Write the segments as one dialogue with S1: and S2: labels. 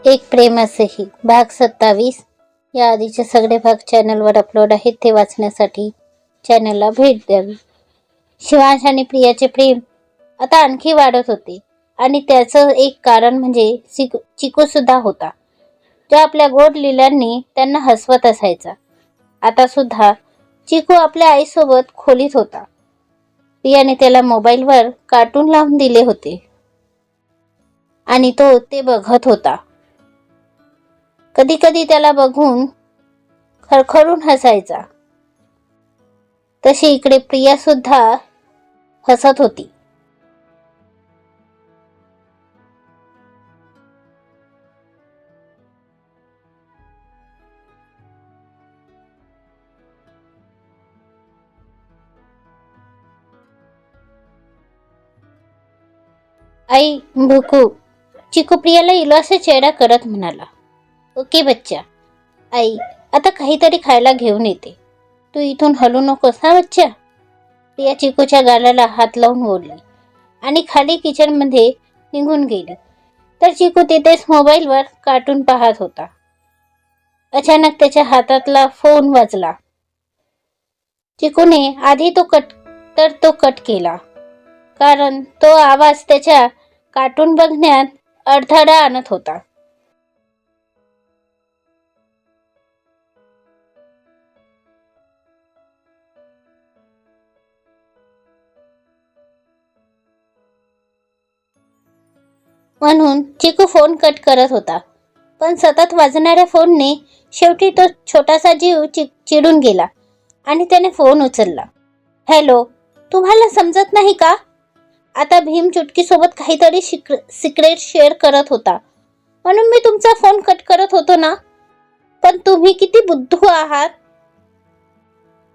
S1: एक प्रेम असेही भाग 27. या आधीचे सगळे भाग चॅनलवर अपलोड आहेत, ते वाचण्यासाठी चॅनलला भेट द्यावी. शिवांश आणि प्रियाचे प्रेम आता आणखी वाढत होते आणि त्याचं एक कारण म्हणजे चिकू सुद्धा होता, जो आपल्या गोड लीलांनी त्यांना हसवत असायचा. आता सुद्धा चिकू आपल्या आईसोबत खोलीत होता. प्रियाने त्याला मोबाईलवर कार्टून लावून दिले होते आणि तो ते बघत होता. कधी कधी त्याला बघून खरखरून हसायचा. तशी इकडे प्रिया सुद्धा हसत होती. आई भूकू. चिकू प्रियाला इलासे चेहरा करत म्हणाला. ओके बच्चा, आई आता काहीतरी खायला घेऊन येते, तू इथून हलू नकोस हा बच्चा. प्रिया चिकूच्या गालाला हात लावून ओढली आणि खाली किचनमध्ये निघून गेली. तर चिकू तिथेच मोबाईलवर कार्टून पाहत होता. अचानक त्याच्या हातातला फोन वाजला. चिकूने आधी तो कट केला, कारण तो आवाज त्याच्या कार्टून बघण्यात अडथळा आणत होता. म्हणून चिकू फोन कट करत होता, पण सतत वाजणाऱ्या फोनने शेवटी तो छोटासा जीव चिडून गेला आणि त्याने फोन उचलला. हॅलो, तुम्हाला समजत नाही का? आता भीम चुटकीसोबत काहीतरी सिक्रेट शेअर करत होता, म्हणून मी तुमचा फोन कट करत होतो ना. पण तुम्ही किती बुद्धू आहात,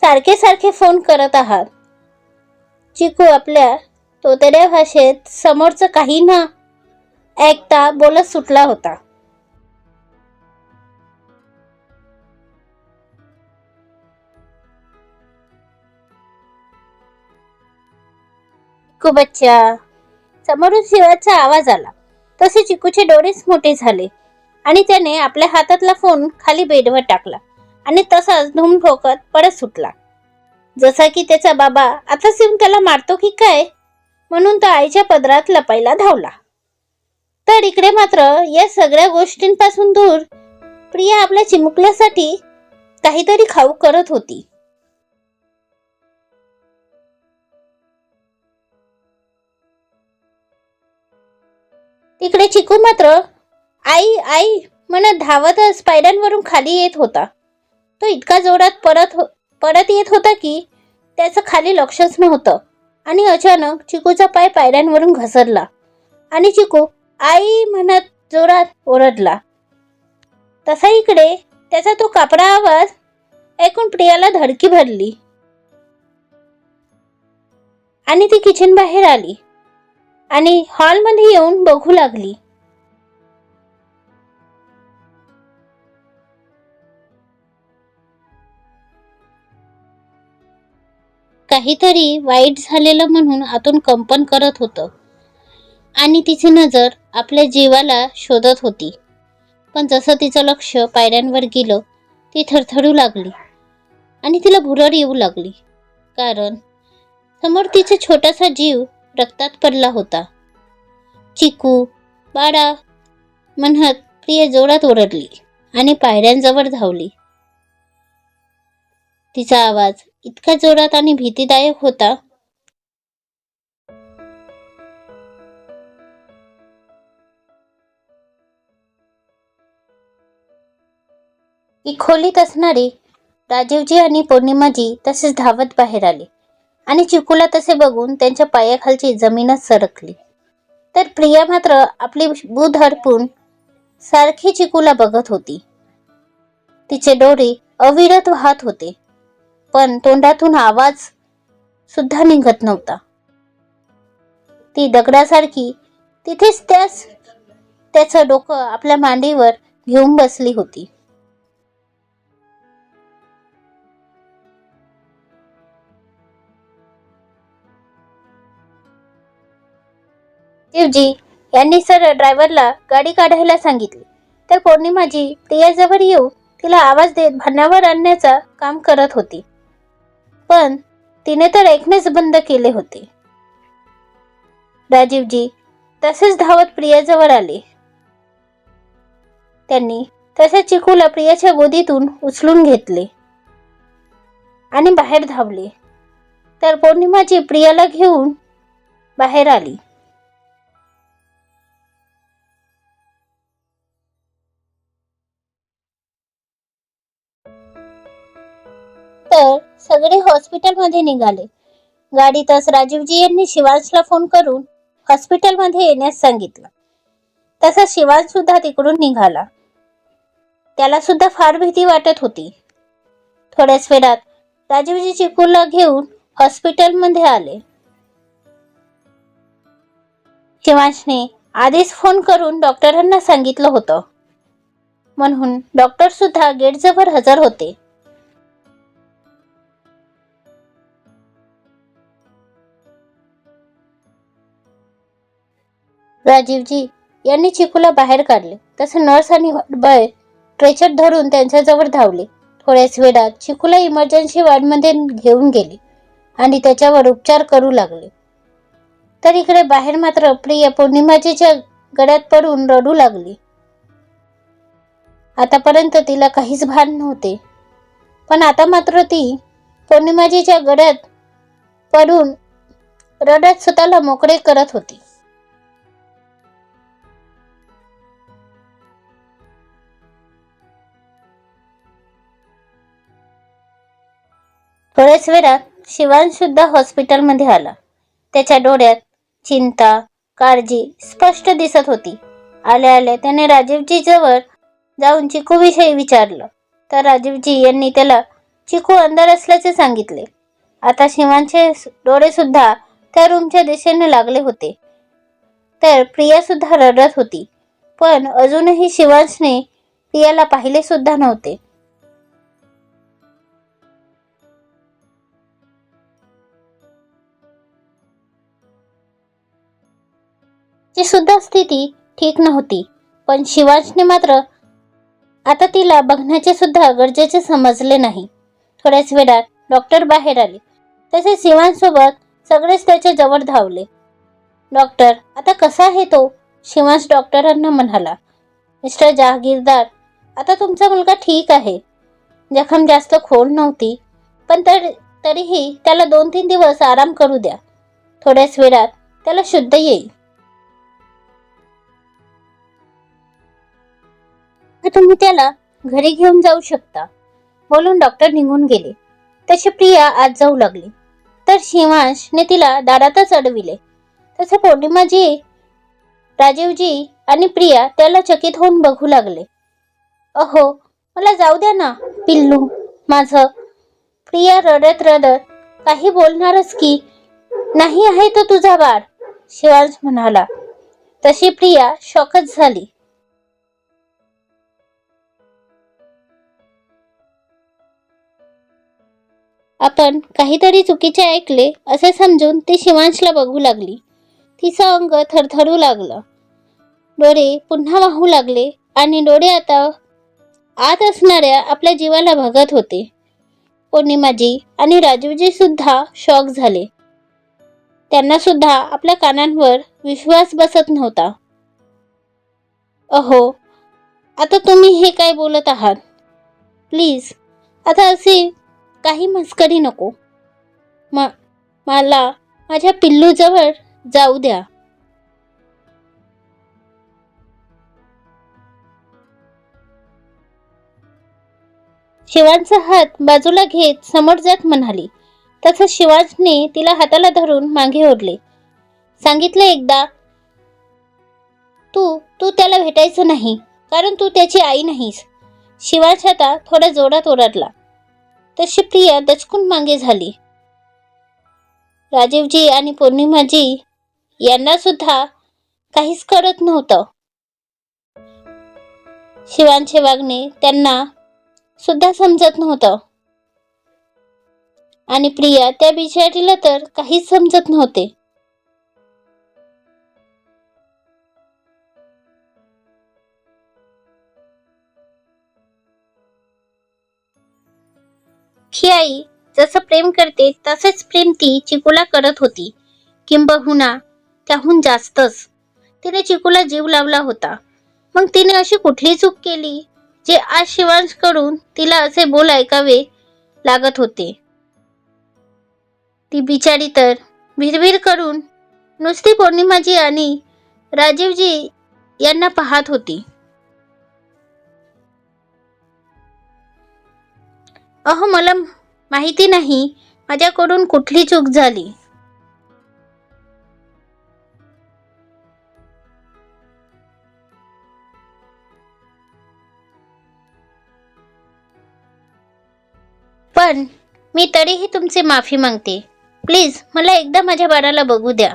S1: सारखे सारखे फोन करत आहात. चिकू आपल्या तोतड्या भाषेत समोरचं काही ना ऐकता बोलत सुटला होता. चिकू बच्चा, समोरून शिवाचा आवाज आला. तसे चिकूचे डोळेच मोठे झाले आणि त्याने आपल्या हातातला फोन खाली बेडवर टाकला आणि तसाच धूम ठोकत परत सुटला, जसा की त्याचा बाबा आता येऊन त्याला मारतो की काय. म्हणून तो आईच्या पदरात लपायला धावला. तर इकडे मात्र या सगळ्या गोष्टींपासून दूर प्रिया आपल्या चिमुकल्यासाठी काहीतरी खाऊ करत होती. तिकडे चिकू मात्र आई आई म्हणत धावतच पायऱ्यांवरून खाली येत होता. तो इतका जोरात परत येत होता की त्याचं खाली लक्षच नव्हतं आणि अचानक चिकूचा पाय पायऱ्यांवरून घसरला आणि चिकू आई म्हणत जोरात ओरडला. तसा इकडे त्याचा तो कापडा आवाज ऐकून प्रियाला धडकी भरली आणि ती किचन बाहेर आली आणि हॉलमध्ये येऊन बघू लागली. काहीतरी वाईट झालेलं म्हणून आतून कंपन करत होतं आणि तिची नजर आपल्या जीवाला शोधत होती. पण जसं तिचं लक्ष पायऱ्यांवर गेलं, ती थरथरू लागली आणि तिला भुरळ येऊ लागली, कारण समोर तिचा छोटासा जीव रक्तात पडला होता. चिकू बाळा म्हणत प्रिया जोरात ओरडली आणि पायऱ्यांजवळ धावली. तिचा आवाज इतका जोरात आणि भीतीदायक होता की खोलीत असणारी राजीवजी आणि पौर्णिमाजी तसेच धावत बाहेर आले आणि चिकूला तसे बघून त्यांच्या पायाखालची जमीनच सरकली. तर प्रिया मात्र आपली बूद हरपून सारखी चिकूला बघत होती. तिचे डोळे अविरत वाहत होते, पण तोंडातून आवाज सुद्धा निघत नव्हता. ती दगडासारखी तिथेच त्याचं डोकं आपल्या मांडीवर घेऊन बसली होती. शिवजी यांनी सरळ ड्रायव्हरला गाडी काढायला सांगितली तर पौर्णिमाजी प्रियाजवळ येऊन तिला आवाज देत भानावर आणण्याचा काम करत होती, पण तिने तर ऐकणेच बंद केले होते. राजीवजी तसेच धावत प्रियाजवळ आले. त्यांनी तसेच चिकूला प्रियाच्या गोदीतून उचलून घेतले आणि बाहेर धावले. तर पौर्णिमाजी प्रियाला घेऊन बाहेर आली. तर सगळे हॉस्पिटलमध्ये निघाले. गाडीतच राजीवजी यांनी शिवांशला फोन करून हॉस्पिटलमध्ये येण्यास सांगितलं. तसंच शिवांश सुद्धा तिकडून निघाला. त्याला सुद्धा फार भीती वाटत होती. थोड्याच वेळात राजीवजी चिकूला घेऊन हॉस्पिटलमध्ये आले. शिवांशने आधीच फोन करून डॉक्टरांना सांगितलं होतं, म्हणून डॉक्टर सुद्धा गेटजवळ हजर होते. राजीवजी यांनी चिकूला बाहेर काढले. तसे नर्स आणि बॉय स्ट्रेचर धरून त्यांच्याजवळ धावले. थोड्याच वेळात चिकूला इमर्जन्सी वॉर्डमध्ये घेऊन गेले आणि त्याच्यावर उपचार करू लागले. तर इकडे बाहेर मात्र प्रिया पौर्णिमाजीच्या गळ्यात पडून रडू लागली. आतापर्यंत तिला काहीच भान नव्हते, पण आता मात्र ती पौर्णिमाजीच्या गळ्यात पडून रडत स्वतःला मोकळे करत होती. थोड्याच वेळात शिवांश सुद्धा हॉस्पिटलमध्ये आला. त्याच्या डोळ्यात चिंता, काळजी स्पष्ट दिसत होती. आल्या आल्या त्याने राजीवजी जवळ जाऊन चिकू विषयी विचारलं. तर राजीवजी यांनी त्याला चिकू अंदर असल्याचे सांगितले. आता शिवांशचे डोळे सुद्धा त्या रूमच्या दिशेने लागले होते. तर प्रिया सुद्धा रडत होती, पण अजूनही शिवांशने प्रियाला पाहिले सुद्धा नव्हते. ची सुद्धा स्थिती ठीक नव्हती, पण शिवांशने मात्र आता तिला बघण्याचे सुद्धा गरजेचे समजले नाही. थोड्याच वेळात डॉक्टर बाहेर आले. तसेच शिवांशसोबत सगळेच त्याच्या जवळ धावले. डॉक्टर, आता कसा आहे तो? शिवांश डॉक्टरांना म्हणाला. मिस्टर जहागीरदार, आता तुमचा मुलगा ठीक आहे. जखम जास्त खोल नव्हती, पण तरीही त्याला 2-3 दिवस आराम करू द्या. थोड्याच वेळात त्याला शुद्ध येईल. तुम्ही त्याला घरी घेऊन जाऊ शकता, बोलून डॉक्टर निघून गेले. तशी प्रिया आत जाऊ लागली. तर शिवांशने तिला दारातच अडविले. तसे पौर्णिमाजी, राजीवजी आणि प्रिया त्याला चकित होऊन बघू लागले. अहो, मला जाऊ द्या ना पिल्लू माझं. प्रिया रडत रडत काही बोलणारच की, नाही आहे तो तुझा बाळ, शिवांश म्हणाला. तशी प्रिया शॉकच झाली. आपण काहीतरी चुकीचे ऐकले असे समजून ती शिवांशला बघू लागली. तिचं अंग थरथरू लागलं. डोळे पुन्हा वाहू लागले आणि डोळे आता आत असणाऱ्या आपल्या जीवाला बघत होते. पौर्णिमाजी आणि राजीवजी सुद्धा शॉक झाले. त्यांना सुद्धा आपल्या कानांवर विश्वास बसत नव्हता. अहो, आता तुम्ही हे काय बोलत आहात? प्लीज आता असे काही मस्करी नको. मला माझ्या पिल्लूजवळ जाऊ द्या. शिवांचा हात बाजूला घेत समोर जात म्हणाली. तसंच शिवांशने तिला हाताला धरून मागे ओढले. सांगितलं एकदा, तू त्याला भेटायचं नाही, कारण तू त्याची आई नाहीस. शिवांश आता थोडा जोरात ओरडला. तशी प्रिया दचकून मागे झाली. राजीवजी आणि पौर्णिमाजी यांना सुद्धा काहीच कळत नव्हतं. शिवांशचे वागणे त्यांना सुद्धा समजत नव्हतं आणि प्रिया त्या बिचारीला तर काहीच समजत नव्हते. सख्खी आई जसं प्रेम करते तसेच प्रेम ती चिकूला करत होती, किंबहुना त्याहून जास्तच. तिने चिकूला जीव लावला होता. मग तिने अशी कुठली चूक केली जे आज शिवांशकडून तिला असे बोल ऐकावे लागत होते? ती बिचारी तर भिरभिर करून नुसती पौर्णिमाजी आणि राजीवजी यांना पाहत होती. अहो, मला माहिती नाही माझ्याकडून कुठली चूक झाली. पण मी तरीही तुमची माफी मागते. प्लीज मला एकदा माझ्या बाळाला बघू द्या.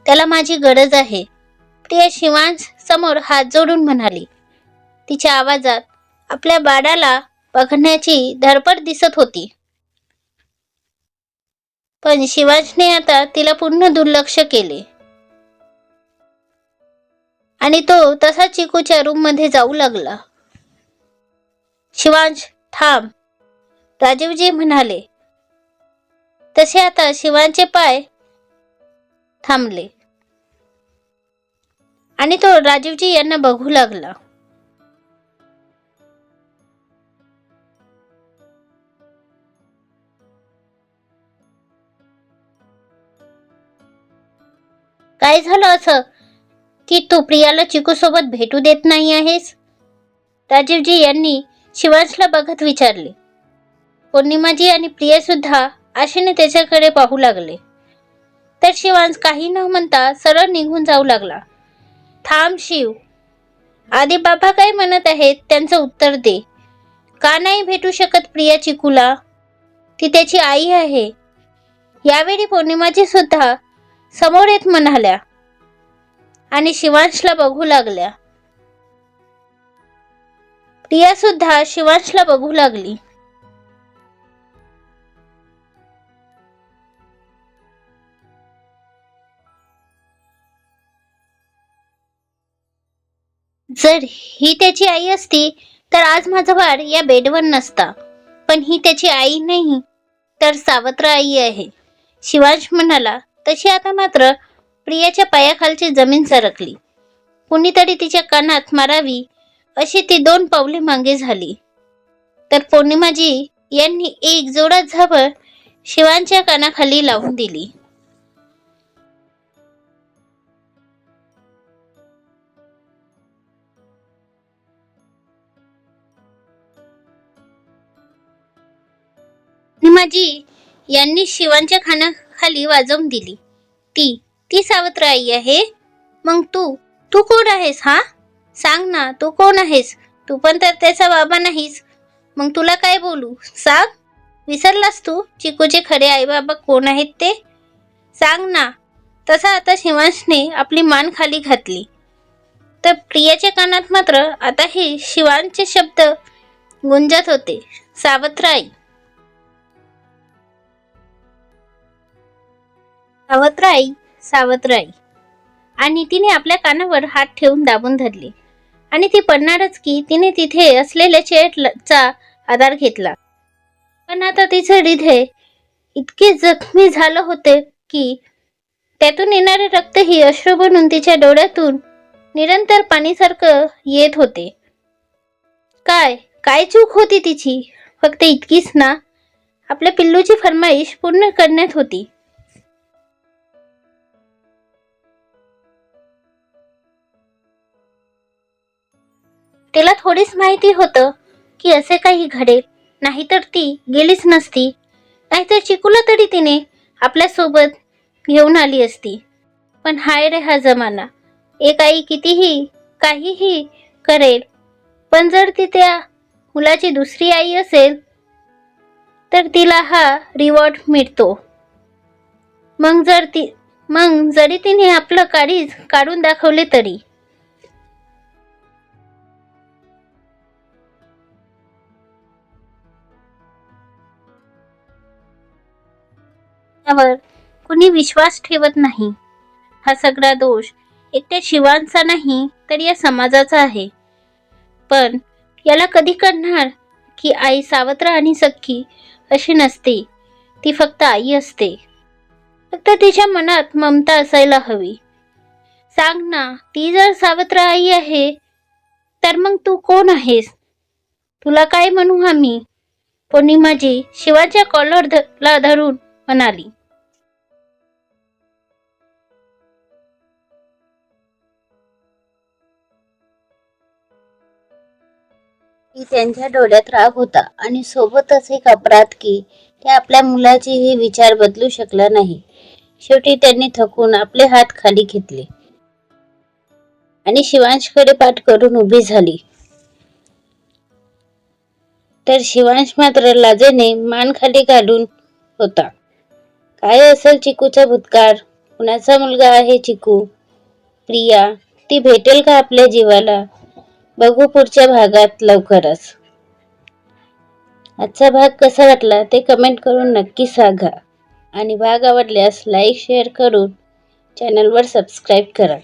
S1: त्याला माझी गरज आहे. प्रिया शिवांश समोर हात जोडून म्हणाली. तिच्या आवाजात आपल्या बाळाला बघण्याची धडपड दिसत होती. पण शिवांशने आता तिला पूर्ण दुर्लक्ष केले आणि तो तसा चिकूच्या रूम मध्ये जाऊ लागला. शिवांश, थांब, राजीवजी म्हणाले. तसे आता शिवांचे पाय थांबले आणि तो राजीवजी यांना बघू लागला. काय झालं असं की तू प्रियाला चिकू सोबत भेटू देत नाही आहेस? राजीवजी यांनी शिवांशला बघत विचारले. पौर्णिमाजी आणि प्रिया सुद्धा आशेने त्याच्याकडे पाहू लागले. तर शिवांश काही न म्हणता सरळ निघून जाऊ लागला. थांब शिव, आधी बाबा काय म्हणत आहेत त्यांचं उत्तर दे. का नाही भेटू शकत प्रिया चिकूला? ती त्याची आई आहे. यावेळी पौर्णिमाजी सुद्धा समोर येत म्हणाल्या आणि शिवांशला बघू लागल्या. प्रिया सुद्धा शिवांशला बघू लागली. जर ही त्याची आई असती तर आज माझा बाळ या बेडवर नसता. पण ही त्याची आई नाही तर सावत्र आई आहे, शिवांश म्हणाला. तशी आता मात्र प्रियाच्या पायाखालची जमीन सरकली. कुणीतरी तिच्या कानात मारावी अशी ती 2 पावले मागे झाली. तर पौर्णिमाजी यांनी एक जोरात झाबड शिवांच्या कानाखाली लावून दिली. पौर्णिमाजी यांनी शिवांच्या कानाखाली वाजवून दिली. ती सावत्र आई आहे. मग तू कोण आहेस? हा, सांग ना, तू कोण आहेस? तू पण तर त्याचा बाबा नाहीस. मग तुला काय बोलू? सांग. विसरलास तू चिकूचे खरे आई बाबा कोण आहेत ते? सांग ना. तसा आता शिवांशने आपली मान खाली घातली. तर प्रियाच्या कानात मात्र आता हे शिवांशचे शब्द गुंजत होते. सावत्र आई, सावत्र आई, सावत्र आई. आणि तिने आपल्या कानावर हात ठेवून दाबून धरले आणि ती पडणारच की तिने तिथे असलेल्या चेअरचा आधार घेतला. पण आता तिचे हृदय इतके जखमी झालं होते की त्यातून येणारे रक्तही अश्रू बनून तिच्या डोळ्यातून निरंतर पाणीसारखं येत होते. काय चूक होती तिची? फक्त इतकीच ना, आपल्या पिल्लूची फरमाईश पूर्ण करण्यात होती. तिला थोडीच माहिती होतं की असे काही घडेल, नाहीतर ती गेलीच नसती. नाहीतर चिकूला तरी तिने आपल्या सोबत घेऊन आली असती. पण हाय रे हा जमाना. एक आई कितीही काहीही करेल, पण जर ती त्या मुलाची दुसरी आई असेल तर तिला हा रिवॉर्ड मिळतो. मग जरी तिने आपलं काळीज काढून दाखवले तरी. त्यावर कुणी विश्वास ठेवत नाही. हा सगळा दोष एकट्या शिवांचा नाही तर या समाजाचा आहे. पण याला कधी कळणार की आई सावत्र आणि सख्खी अशी नसते. ती फक्त आई असते. फक्त तिच्या मनात ममता असायला हवी. सांग ना, ती जर सावत्र आई आहे तर मग तू कोण आहेस? तुला काय म्हणू आम्ही? पौर्णिमाजी शिवाच्या कॉलरला धरून म्हणाली. की त्यांच्या डोळ्यात राग होता आणि सोबतच एक अपराध की ते आपल्या मुलाचेही विचार बदलू शकला नाही. शेवटी त्यांनी थकून आपले हात खाली घेतले आणि शिवांशकडे पाठ करून उभी झाली. तर शिवांश मात्र लाजेने मान खाली घालून होता. काय असेल चिकूचा भूतकाळ? कुणाचा मुलगा आहे चिकू? प्रिया ती भेटेल का आपल्या जीवाला? बघू पुढच्या भागात लवकरच. आजचा भाग कसा वाटला ते कमेंट करून नक्की सांगा आणि भाग आवडल्यास लाईक शेअर करून चॅनलवर सबस्क्राईब करा.